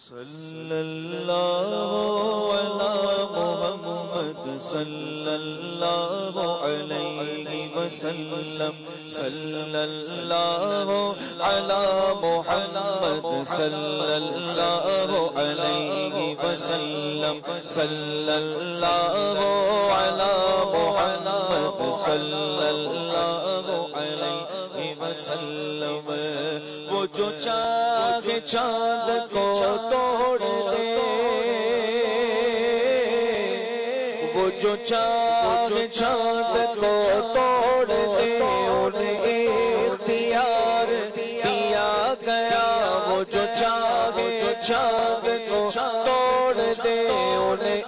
صلی اللہ علی محمد صلی اللہ علیہ وسلم صلی اللہ علی محمد صلی اللہ علیہ وسلم صلی اللہ علی محمد صلی اللہ علیہ وسلم وہ جو چاہے چاند کو توڑ دے وہ جو چاہے چاند کو توڑ دے انہیں اختیار دیا گیا وہ جو چاہے چاند کو توڑ دے انہیں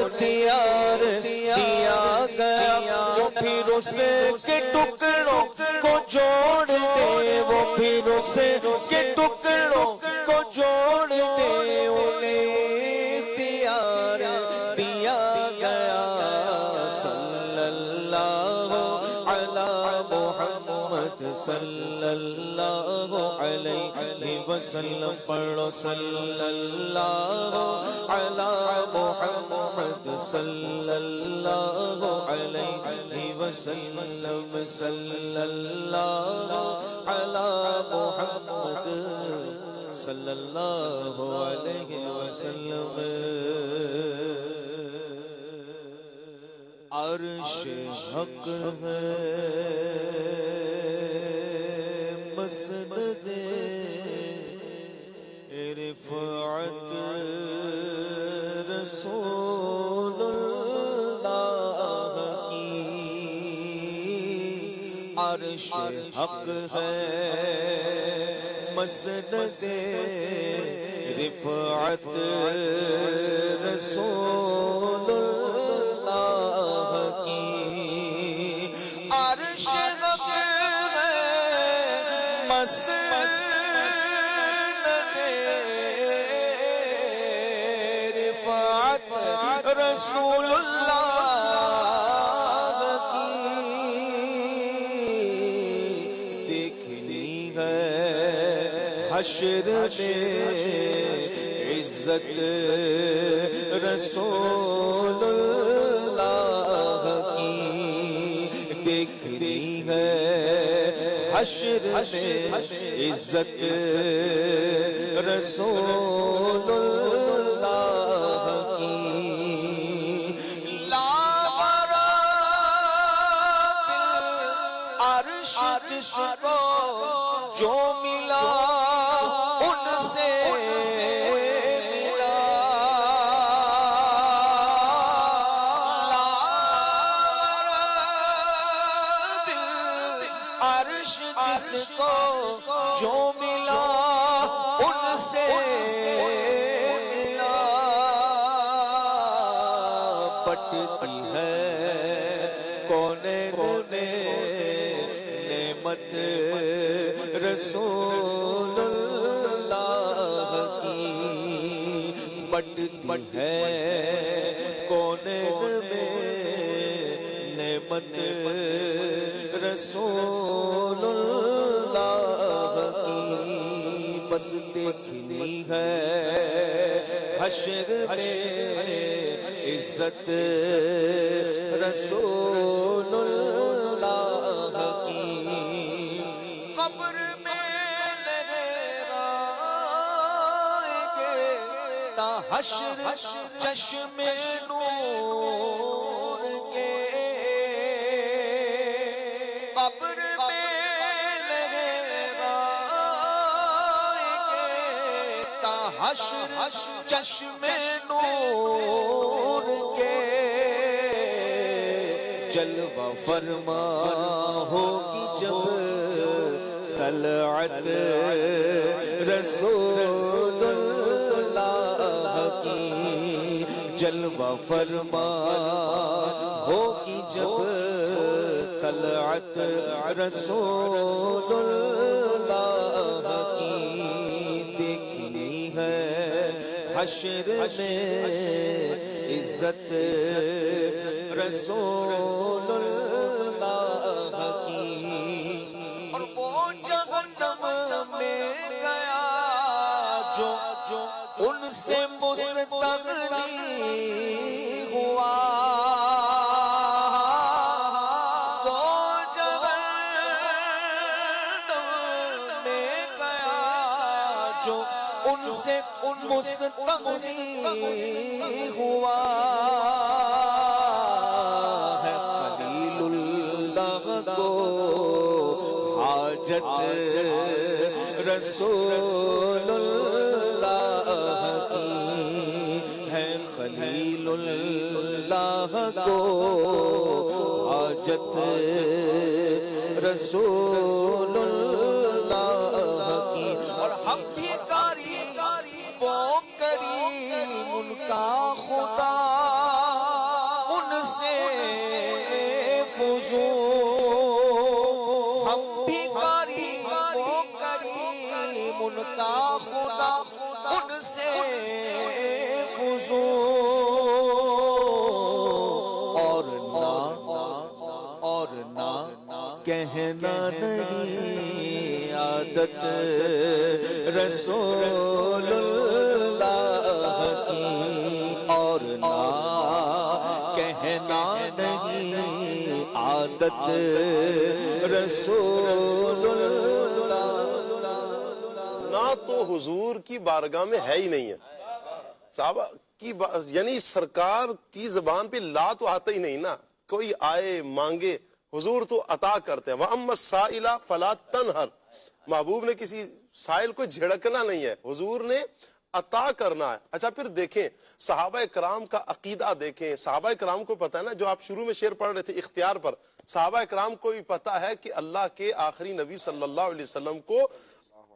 اختیار دیا گیا وہ پھر اسے کے ٹکڑوں کو جوڑ دے وہ پھر اسے کے ٹکڑوں کو جوڑ دے انہیں اختیار دیا گیا صلی اللہ علی محمد صلی اللہ علیہ وسلم پڑھو صلی اللہ علی محمد صلی اللہ علیہ وسلم صلی اللہ علی محمد صلی اللہ علیہ وسلم عرش حق ہے مسند رفعت رسول اللہ کی عرش حق ہے مسند رفعت رسول اللہ کی عرش حق ہے مسند رفعت رسول اللہ حشر میں عزت رسول اللہ کی دیکھنی ہے حشر میں عزت رسول اللہ کی لا عرش جس کو جو ملا جس کو جو ملا ان سے ملا پٹتی ہے کونین میں نعمت رسول اللہ کی پٹتی ہے کونین میں نعمت رسول اللہ کی بس دیکھنی ہے حشر میں عزت رسول اللہ کی قبر میں لہرائیں گے تا حشر چشم نور کے قبر میں لہرائیں گے تا حشر چشم نور کے جلوہ فرما ہوگی جب طلعت رسول اللہ کی جلوہ فرما ہوگی جب طلعت رسول اللہ کی دیکھنی ہے حشر میں عزت رسول اللہ کی اور وہ جہنم میں گیا جو ان سے مستغنی ہوا، وہ جہنم میں گیا جو ان سے مستغنی ہوا، ہے خلیل اللہ کو حاجت رسول اللہ کی، ہے خلیل اللہ کو حاجت رسول اللہ کی، اور ہم بھی کاری وہ کریم ان کا خدا، ان سے فضول، ہم بھی کاری وہ کریم ان کا خدا، ان سے فضول، اور نہ کہنا نہیں عادت رسول اللہ کی، اور نہ کہنا نہیں عادت رسول اللہ، نہ تو حضور کی بارگاہ میں ہے ہی نہیں ہے صحابہ کی یعنی سرکار کی زبان پہ لا تو آتا ہی نہیں نا، کوئی آئے مانگے حضور تو عطا کرتے ہیں، وَأَمَّا السَّائِلَ فَلَا تَنْهَرْ، محبوب نے کسی سائل کو جھڑکنا نہیں ہے، حضور نے عطا کرنا ہے۔ اچھا پھر دیکھیں صحابہ کرام کا عقیدہ دیکھیں، صحابہ کرام کو پتہ ہے نا، جو آپ شروع میں شعر پڑھ رہے تھے اختیار پر، صحابہ کرام کو بھی پتہ ہے کہ اللہ کے آخری نبی صلی اللہ علیہ وسلم کو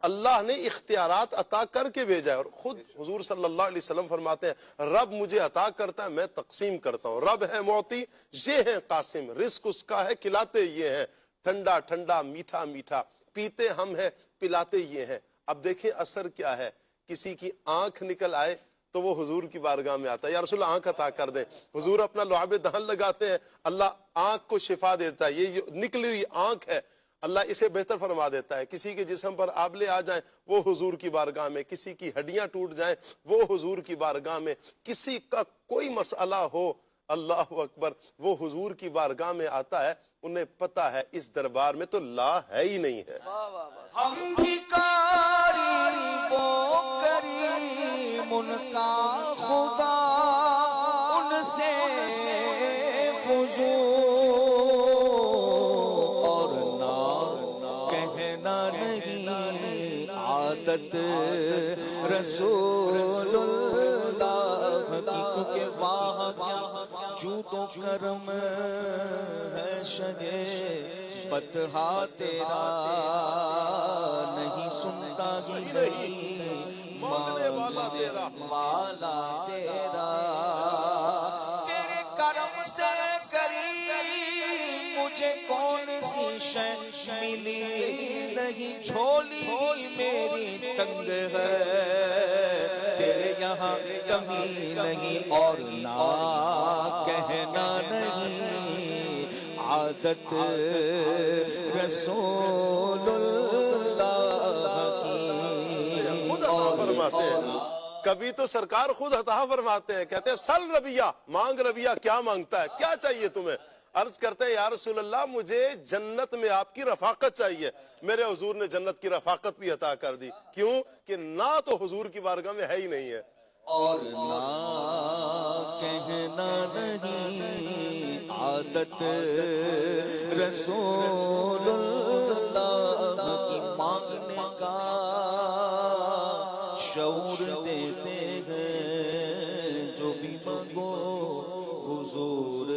اللہ نے اختیارات عطا کر کے بھیجا ہے، اور خود حضور صلی اللہ علیہ وسلم فرماتے ہیں رب مجھے عطا کرتا ہے میں تقسیم کرتا ہوں، رب ہے معطی یہ ہے قاسم، رزق اس کا ہے کھلاتے یہ ہیں، ٹھنڈا ٹھنڈا میٹھا میٹھا پیتے ہم ہیں پلاتے یہ ہیں۔ اب دیکھیں اثر کیا ہے، کسی کی آنکھ نکل آئے تو وہ حضور کی بارگاہ میں آتا ہے، یا رسول اللہ آنکھ عطا کر دیں، حضور اپنا لعاب دہن لگاتے ہیں، اللہ آنکھ کو شفا دیتا ہے، یہ جو نکلی ہوئی آنکھ ہے اللہ اسے بہتر فرما دیتا ہے، کسی کے جسم پر آبلے آ جائیں وہ حضور کی بارگاہ میں، کسی کی ہڈیاں ٹوٹ جائیں وہ حضور کی بارگاہ میں، کسی کا کوئی مسئلہ ہو اللہ اکبر وہ حضور کی بارگاہ میں آتا ہے، انہیں پتا ہے اس دربار میں تو لا ہے ہی نہیں ہے۔ ہم بھکاری وہ کریم ان کا خدا، ان سے فضول، اور نہ کہنا نہیں عادت رسول اللہ کی، کیونکہ وہاں جود و کرم ہے شہے بطحا تیرا، نہیں سنتا ہی نہیں مانگنے والا تیرا، والا تیرا، تیرے کرم سے کریم مجھے کون سی شے ملی نہیں، جھولی میری تنگ ہے تیرے یہاں کمی نہیں، اور نہ کہنا نہیں عادت رسول اللہ کی، خود عطا فرماتے ہیں، کبھی تو سرکار خود عطا فرماتے ہیں، کہتے ہیں سل ربیہ، مانگ ربیہ، کیا مانگتا ہے، کیا چاہیے تمہیں؟ عرض کرتے ہیں یا رسول اللہ مجھے جنت میں آپ کی رفاقت چاہیے، میرے حضور نے جنت کی رفاقت بھی عطا کر دی، کیوں کہ نہ تو حضور کی بارگاہ میں ہے ہی نہیں ہے، اور نہ کہنا نہیں عادت رسول اللہ کی، مانگنے کا شعور دیتے ہیں، جو بھی مانگو حضور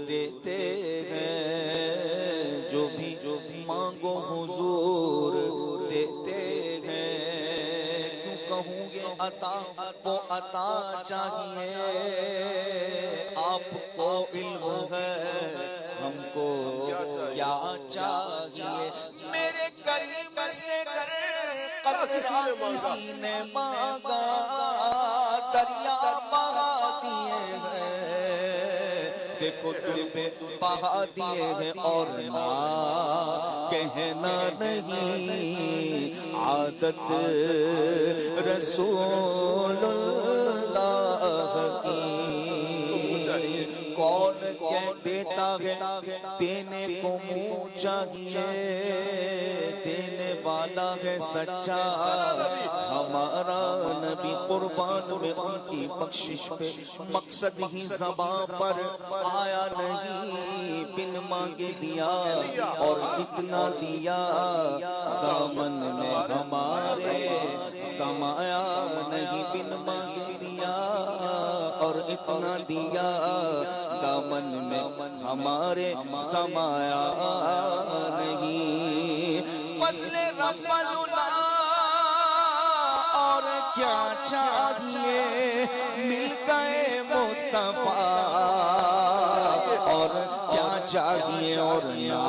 دیتے ہیں، جو بھی مانگو حضور دیتے ہیں، کیوں کہوں گے عطا وہ عطا چاہیے، آپ کو علم ہے ہم کو کیا چاہیے، میرے کریم سے قطرہ کسی نے مانگا دریا بہا دیے ہیں، کہ خود پہ بہا دیے ہیں اور نہ کہنا نہیں عادت رسول اللہ کی کون کہہ دیتا ہے دینے کو منہ چاہیے دینے والا ہے سچا ہمارا نبی قربان میں ان کی بخشش پہ مقصد ہی زباں پر آیا نہیں بن مانگے دیا اور اتنا دیا دامن میں ہمارے سمایا نہیں بن مانگے دیا اور اتنا دیا دامن میں ہمارے سمایا نہیں فضل رب اللہ اور کیا چاہیے مل گئے مصطفیٰ اور کیا چاہیے اور نہ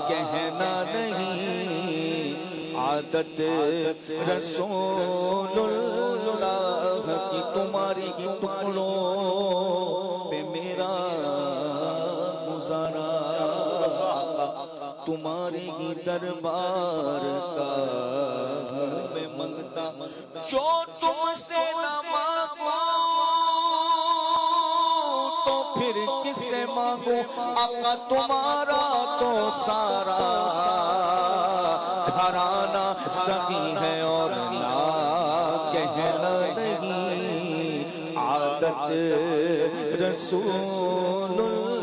کہنا نہیں عادت رسول اللہ کی تمہاری ٹکڑوں پہ میرا گزارا تمہارے ہی دربار کا میں منگتا جو تم سے نہ مانگو تو پھر کس سے مانگو آقا تمہارا تو سارا گھرانہ سبھی ہے اور نہ کہنا نہیں عادت رسول